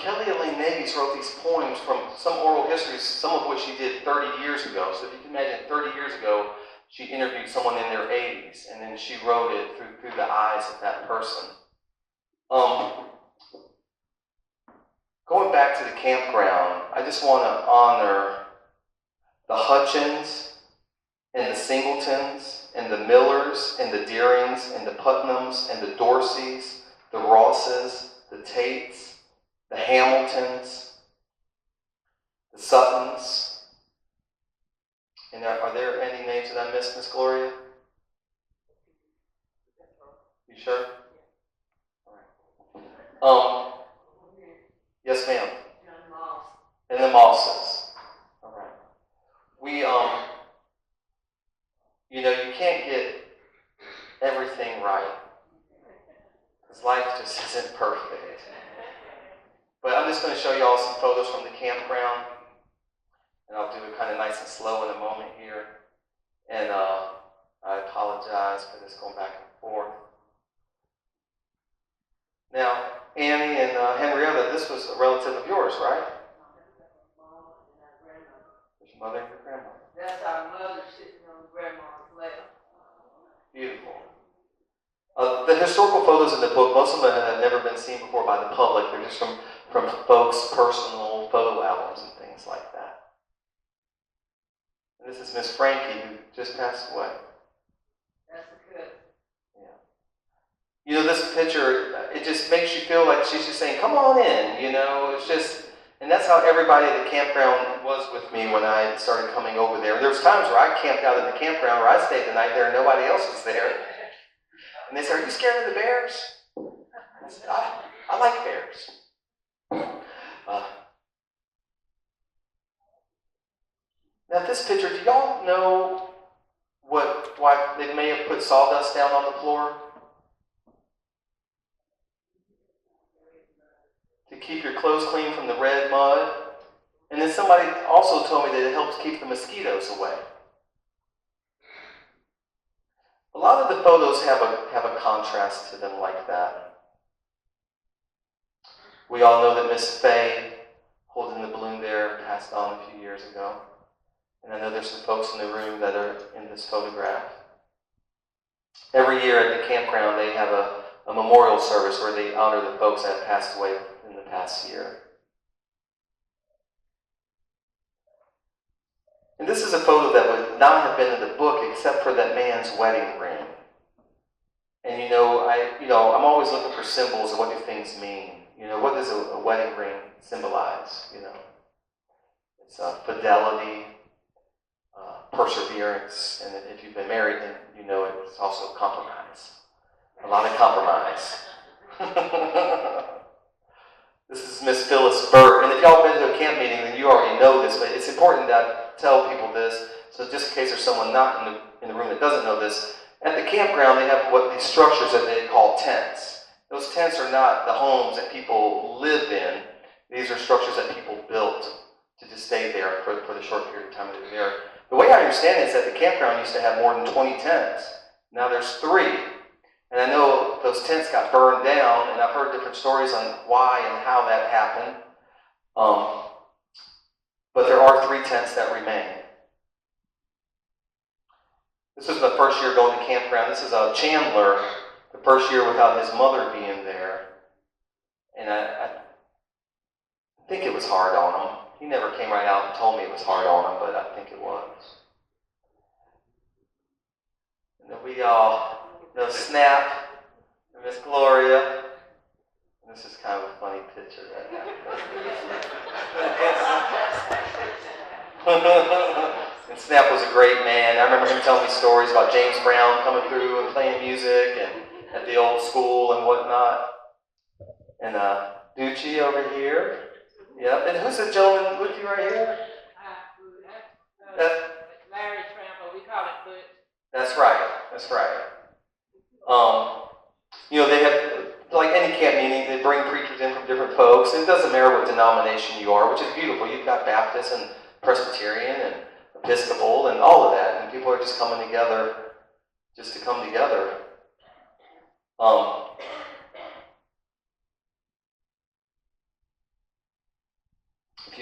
Kelly Elaine Navies wrote these poems from some oral histories, some of which she did 30 years ago. So if you can imagine, 30 years ago, she interviewed someone in their 80s, and then she wrote it through the eyes of that person. Going back to the campground, I just want to honor the Hutchins and the Singletons and the Millers and the Deerings and the Putnams and the Dorseys, the Rosses, the Tates, the Hamiltons, the Suttons. And are there any names that I missed, Miss Gloria? You sure? All right. Yes, ma'am. And the Mosses. All right. We, you can't get everything right, because life just isn't perfect. But I'm just going to show you all some photos from the campground, and I'll do it kind of nice and slow in a moment here. And I apologize for this going back and forth. Now, Annie and Henrietta, this was a relative of yours, right? There's your mother and your grandmother. That's our mother sitting on grandma's lap. Beautiful. The historical photos in the book, most of them have never been seen before by the public. They're just from folks' personal photo albums and things like that. And this is Miss Frankie, who just passed away. That's good. Yeah. This picture, it just makes you feel like she's just saying, come on in, it's just, and that's how everybody at the campground was with me when I started coming over there. There was times where I camped out at the campground where I stayed the night there and nobody else was there. And they said, are you scared of the bears? I said, I like bears. Now this picture, do y'all know why they may have put sawdust down on the floor? To keep your clothes clean from the red mud. And then somebody also told me that it helps keep the mosquitoes away. A lot of the photos have a contrast to them like that. We all know that Miss Fay, holding the balloon there, passed on a few years ago. And I know there's some folks in the room that are in this photograph. Every year at the campground, they have a memorial service where they honor the folks that have passed away in the past year. And this is a photo that would not have been in the book except for that man's wedding ring. And I'm always looking for symbols of what do things mean. What does a wedding ring symbolize? It's fidelity, perseverance, and if you've been married, then it's also compromise. A lot of compromise. This is Miss Phyllis Burt, and if y'all been to a camp meeting, then you already know this, but it's important that I tell people this, so just in case there's someone not in the room that doesn't know this, at the campground they have these structures that they call tents. Those tents are not the homes that people live in. These are structures that people built to just stay there for the short period of time that they're there. The way I understand it is that the campground used to have more than 20 tents. Now there's 3. And I know those tents got burned down, and I've heard different stories on why and how that happened. But there are 3 tents that remain. This was the first year going to campground. This is Chandler, the first year without his mother being there. And I think it was hard on him. He never came right out and told me it was hard on him, but I think it was. And then we all know Snap and Miss Gloria. And this is kind of a funny picture right now. And Snap was a great man. I remember him telling me stories about James Brown coming through and playing music and at the old school and whatnot. And Ducci over here. Yep. And who's the gentleman with you right here? Larry Trample. We call it Butch. That's right. That's right. They have, like any camp meeting, they bring preachers in from different folks. It doesn't matter what denomination you are, which is beautiful. You've got Baptist and Presbyterian and Episcopal and all of that, and people are just coming together just to come together.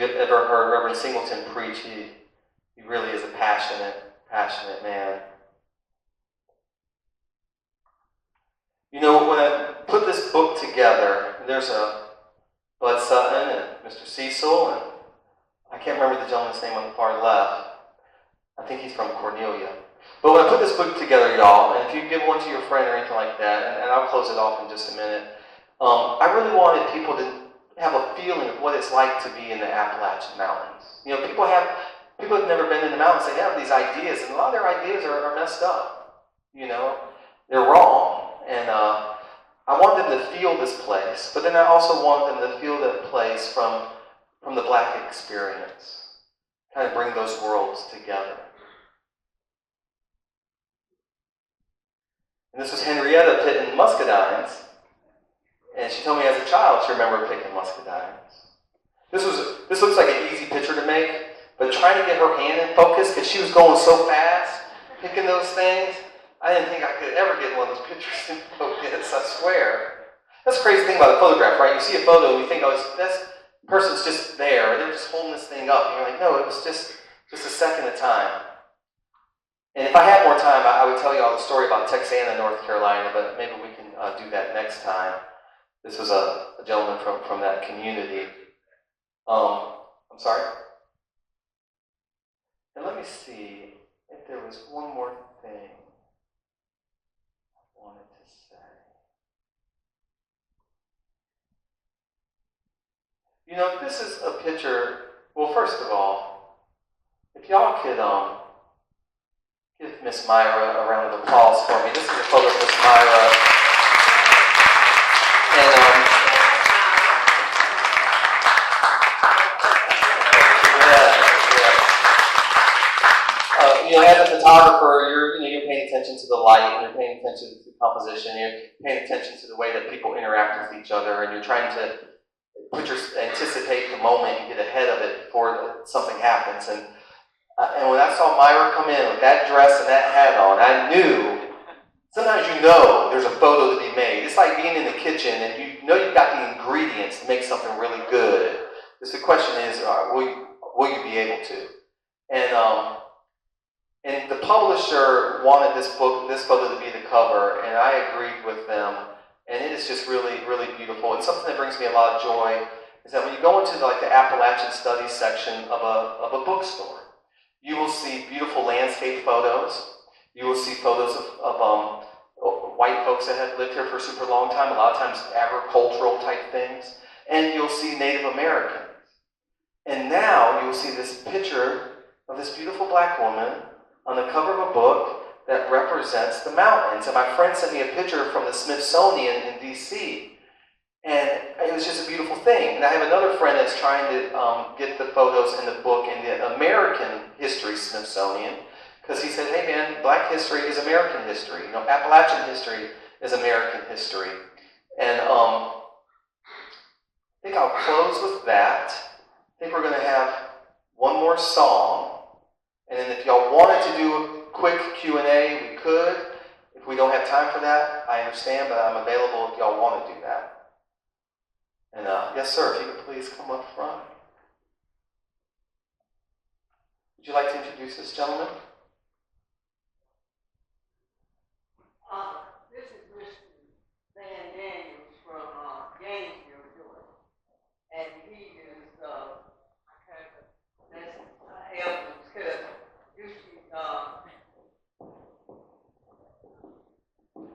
you've ever heard Reverend Singleton preach, he really is a passionate man. You know, when I put this book together, there's a Bud Sutton and Mr. Cecil, and I can't remember the gentleman's name on the far left. I think he's from Cornelia. But when I put this book together, y'all, and if you give one to your friend or anything like that, and I'll close it off in just a minute, I really wanted people to have a feeling of what it's like to be in the Appalachian Mountains. You know, people have never been in the mountains. They have these ideas, and a lot of their ideas are messed up. You know, they're wrong. And I want them to feel this place, but then I also want them to feel that place from the Black experience. Kind of bring those worlds together. And this was Henrietta pitting muscadines, and she told me as a child she remembered picking muscadines. This looks like an easy picture to make, but trying to get her hand in focus because she was going so fast picking those things, I didn't think I could ever get one of those pictures in focus, I swear. That's the crazy thing about a photograph, right? You see a photo and you think, oh, this person's just there, they're just holding this thing up. And you're like, no, it was just a second of time. And if I had more time, I would tell you all the story about Texana, North Carolina, but maybe we can do that next time. This was a gentleman from that community. I'm sorry? And let me see if there was one more thing I wanted to say. You know, this is a picture. Well, first of all, if y'all could give Miss Myra a round of applause for me. This is a photo of Miss Myra. And you know, as a photographer, you're paying attention to the light, and you're paying attention to the composition, you're paying attention to the way that people interact with each other, and you're trying to anticipate the moment and get ahead of it before something happens. And when I saw Myra come in with that dress and that hat on, I knew, sometimes you know there's a photo to be made. It's like being in the kitchen and you know you've got the ingredients to make something really good. Just the question is, will you be able to? And the publisher wanted this photo to be the cover, and I agreed with them. And it is just really, really beautiful. And something that brings me a lot of joy is that when you go into the Appalachian Studies section of a bookstore, you will see beautiful landscape photos. You will see photos of white folks that have lived here for a super long time, a lot of times agricultural type things. And you'll see Native Americans. And now you will see this picture of this beautiful black woman on the cover of a book that represents the mountains. And my friend sent me a picture from the Smithsonian in D.C. And it was just a beautiful thing. And I have another friend that's trying to get the photos in the book in the American History Smithsonian, because he said, hey man, Black history is American history. You know, Appalachian history is American history. And I think I'll close with that. I think we're going to have one more song. And then if y'all wanted to do a quick Q&A, we could. If we don't have time for that, I understand, but I'm available if y'all want to do that. And yes, sir, if you could please come up front. Would you like to introduce this gentleman? This is Mr. Van Daniels from Gainesville, Georgia. And he is, that's Elvin's cousin.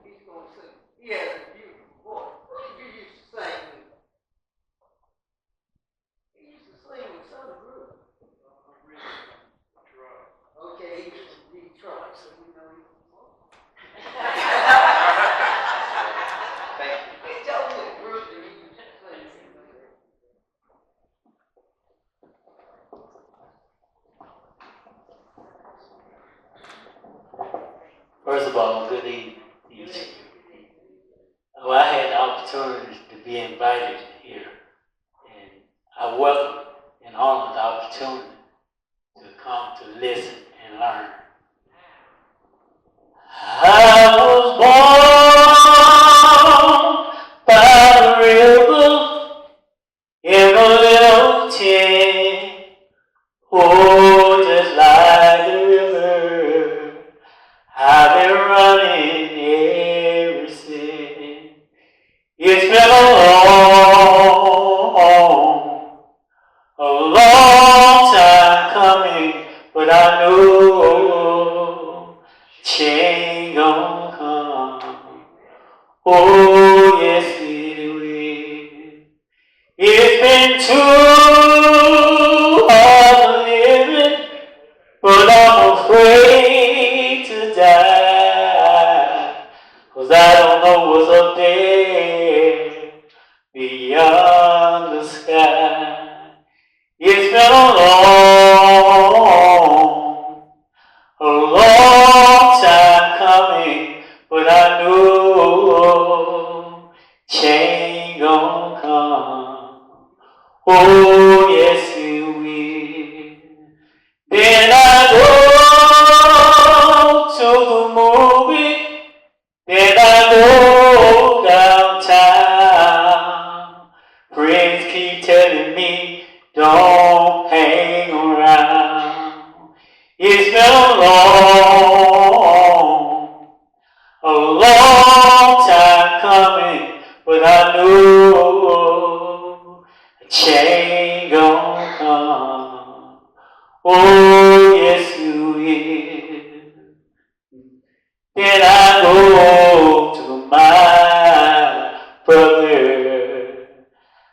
He's going to sing. He has a beautiful voice. What did you used to sing with? He used to sing with Southern Group. Okay, he used to be Detroit, so we know he was more. Thank you. He told me the group that he used to sing with. First of all, good evening. Well, I had the opportunity to be invited here, and I welcome and honor the opportunity to come to listen and learn. I was born by the river in a little tent. It's been a long time coming, but I know change gonna come. Oh, yes, it will. It's been too hard living, but I'm afraid to die, 'cause I don't know what's up there beyond the sky. It's been a long time coming, but I know change gonna come. Oh, yes, it will. Then I go to the movie, then I go downtown. Friends keep telling me, don't hang around. It's been a long time coming, but I know a change gonna come. Oh, yes, you will. Then I go to my brother.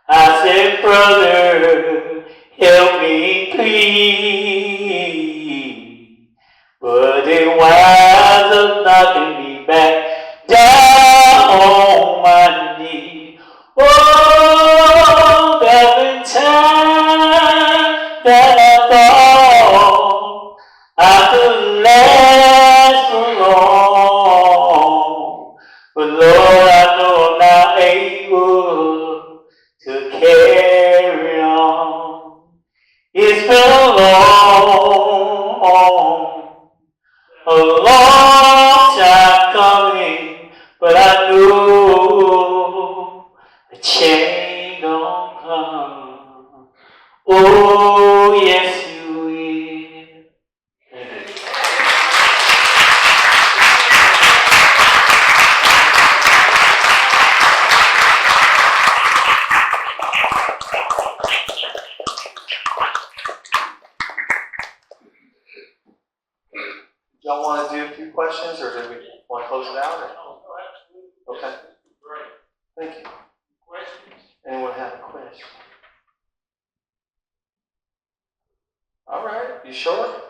I said, brother, help me please. But it winds up knocking me back down on my knee. Oh, there's been time that I thought I could last so long. But Lord, I know I'm not able to carry on. It's been a long time coming, but I know a change gonna come. Oh, yes, you will. Thank you. Y'all want to do a few questions, or do we want to close it out? Or? Okay. Thank you. Anyone have a question? All right. You sure?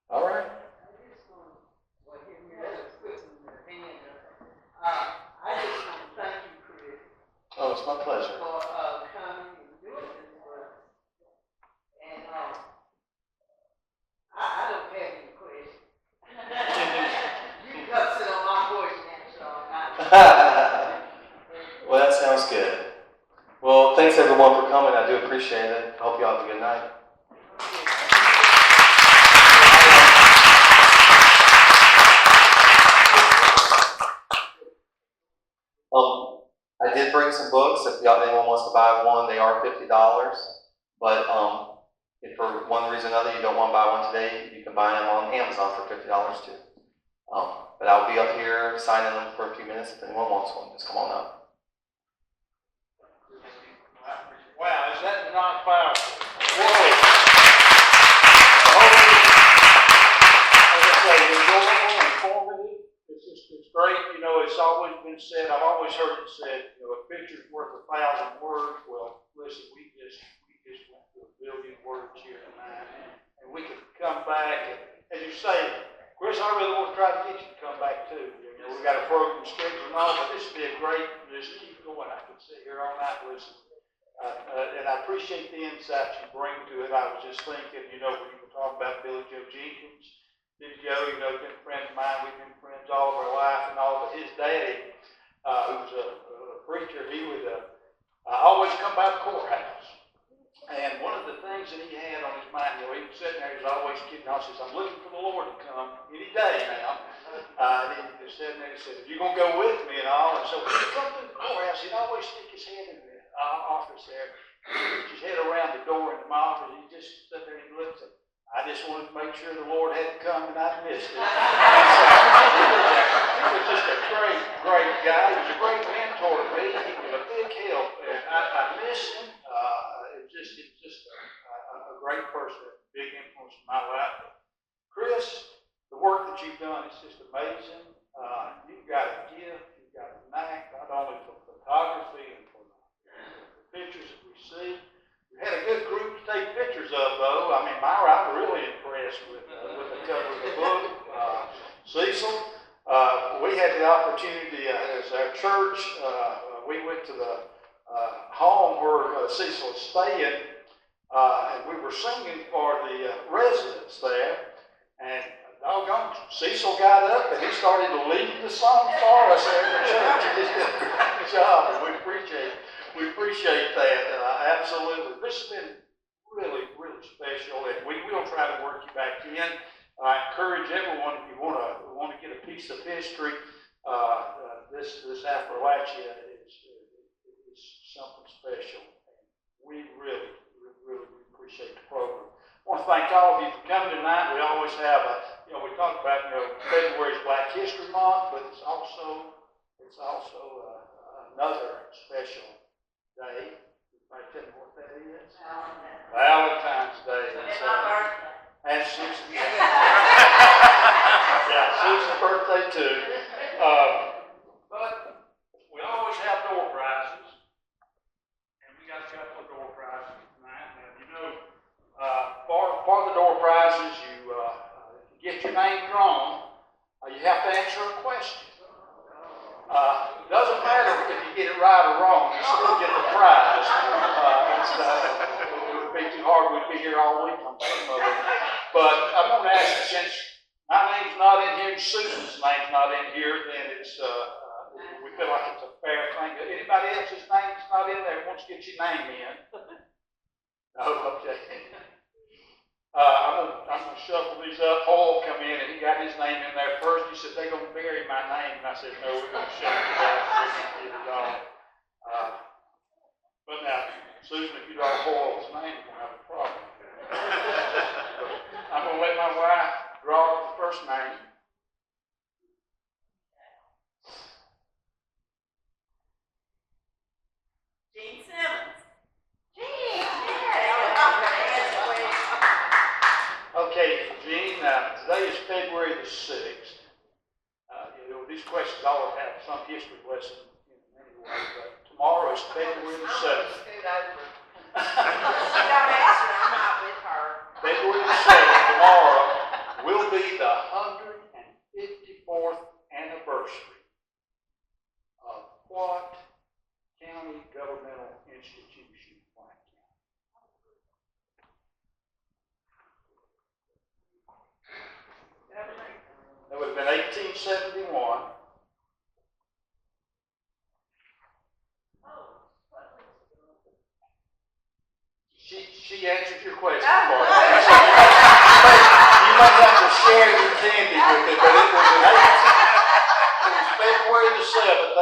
All right. I just want to thank you, Chris, Oh, it's my pleasure. for coming and doing this for us. And I don't have any questions. You can come sit on my porch now, so I'm not. Well, that sounds good. Well, thanks everyone for coming. I do appreciate it. I hope you all have a good night. I did bring some books. If anyone wants to buy one, they are $50. But if for one reason or another you don't want to buy one today, you can buy them on Amazon for $50 too. But I'll be up here signing them for a few minutes. If anyone wants one, just come on up. Wow, is that not powerful? Whoa. As I say, enjoyable, informative. It's great. You know, it's always been said, I've always heard it said, you know, a picture's worth 1,000 words. Well, listen, we just went through 1 billion words here tonight. And we could come back, and as you say, Chris, I really want to try to get you to come back too. You know, we got a program schedule and all, but this would be a great, just keep going. I could sit here all night listening. And I appreciate the insights you bring to it. I was just thinking, you know, when you were talking about Billy Joe Jenkins, Billy Joe, you know, been friends of mine. We've been friends all of our life and all. But his daddy, who was a preacher, he would always come by the courthouse. And one of the things that he had on his mind, you know, he was sitting there, he was always kidding. I says, I'm looking for the Lord to come any day now. And he was sitting there, he said, are you going to go with me and all? And so when he'd come through the courthouse, he'd always stick his head in the office there. He'd put his head around the door into my office, and he'd just sit there and he'd look at me. I just wanted to make sure the Lord hadn't come and I'd missed it. It was just a great guy. He was a great mentor to me. He was a big help, and I miss him. It's just a great person, a big influence in my life. Chris, the work that you've done is just amazing. You've got a gift, you've got a knack, not only for photography and for the pictures that we see. We had a good group to take pictures of, though. I mean, Myra, I'm really impressed with the cover of the book. Cecil, we had the opportunity as our church, we went to the home where Cecil was staying, and we were singing for the residents there. And doggone, Cecil got up and he started to lead the song for us there in the church. He just did a great job, and we appreciate that. Absolutely. This has been really, really special, and we will try to work you back in. I encourage everyone, if you want to get a piece of history, this Appalachia is something special. We really appreciate the program. I want to thank all of you for coming tonight. We always have we talk about, February is Black History Month, but it's also another special day. Everybody tell me what that is? Valentine's Day. It's my birthday. And Susan's yeah, Susan's birthday too. But we always have door prizes, and we got a couple of door prizes tonight. Now, for the door prizes, you get your name drawn. You have to answer a question. Doesn't matter if you get it right or wrong, you still get the prize. It would be too hard. We'd be here all week on some of it. But I'm going to ask you, since my name's not in here and Susan's name's not in here, then we feel like it's a fair thing. Anybody else's name's not in there wants to get your name in? No, okay. I'm gonna shuffle these up. Paul come in and he got his name in there first. He said they're gonna bury my name, and I said no, we're gonna shuffle it up. We're gonna get it on. But now, Susan, if you draw Paul's name, you're gonna have a problem. I'm gonna let my wife draw the first name. Gene Simmons. Okay, Gene, today is February the 6th. These questions always have some history lesson in them anyway, but tomorrow is February the 7th. February the 7th, tomorrow, will be the 154th anniversary of what county governmental institution? White County. That would have been 1871. She answered your question for you. You might have to share your candy with it, but it was February the 7th,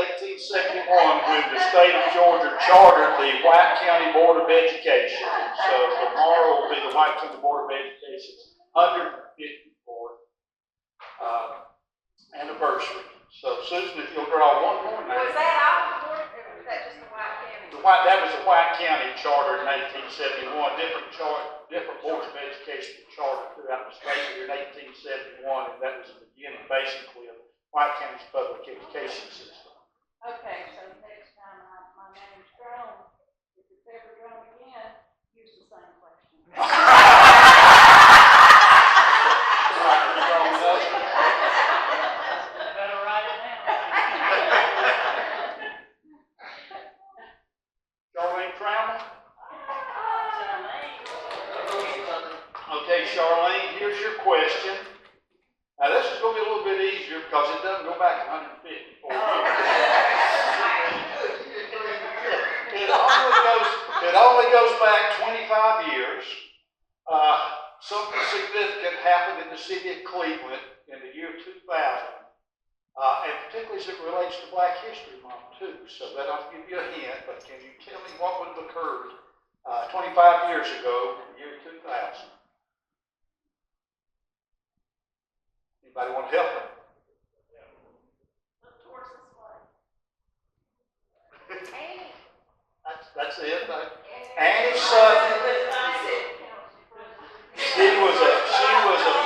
1871, when the state of Georgia chartered the White County Board of Education. So tomorrow will be the White County Board of Education's 154th anniversary. So Susan, if you'll draw one more name. Was that all the board, or was that just the White County? That was the White County charter in 1871. Different boards of education were chartered throughout the state here in 1871, and that was the beginning, basically, of White County's public education system. Okay, so next time my name's drawn, if it's ever drawn again, use the same question. Better write it down. Charlene Trammell? Okay, Charlene, here's your question. Now, this is going to be a little bit easier because it doesn't go back 154 years. It only goes back 25 years. Something significant happened in the city of Cleveland in the year 2000, and particularly as it relates to Black History Month, too. So that'll give you a hint, but can you tell me what would have occurred 25 years ago in the year 2000? Anybody want to help me? Look towards this way. That's it. Annie Sutton. She was the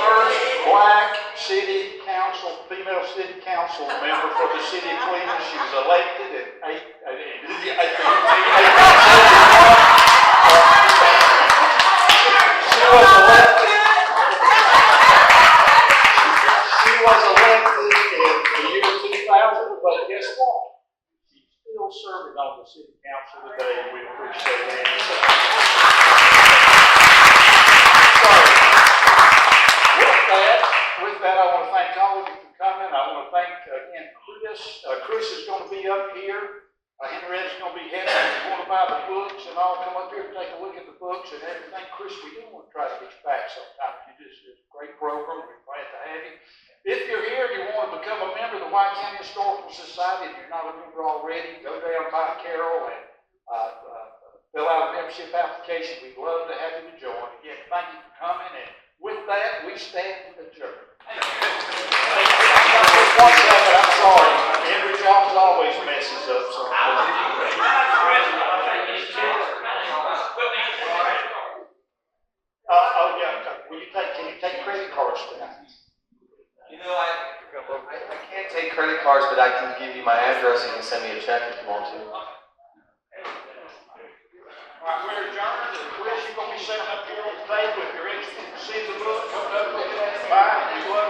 first black city council, female city council member for the city of Cleveland. She was elected in 1871. She was elected in the year 2000, but guess what? She's still serving on the city council today, and we appreciate Annie Sutton. With that, I want to thank all of you for coming. I want to thank, again, Chris. Chris is going to be up here. Henrietta's going to be heading. If you want to buy the books and all, come up here and take a look at the books and everything. Chris, we do want to try to get you back sometime. It's a great program. We're glad to have you. If you're here and you want to become a member of the White County Historical Society, if you're not a member already, go down by Carol and fill out a membership application. We'd love to have you to join. Again, thank you for coming. And with that, we stand adjourned. One second, I'm sorry. Henry Jones always messes up. So. Can you take credit cards tonight? You know, I can't take credit cards, but I can give you my address. You can send me a check if you want to. All right, we're adjourned. Chris, you're going to be sitting up here on the table. If you're interested in seeing the book, come up and buy it. We love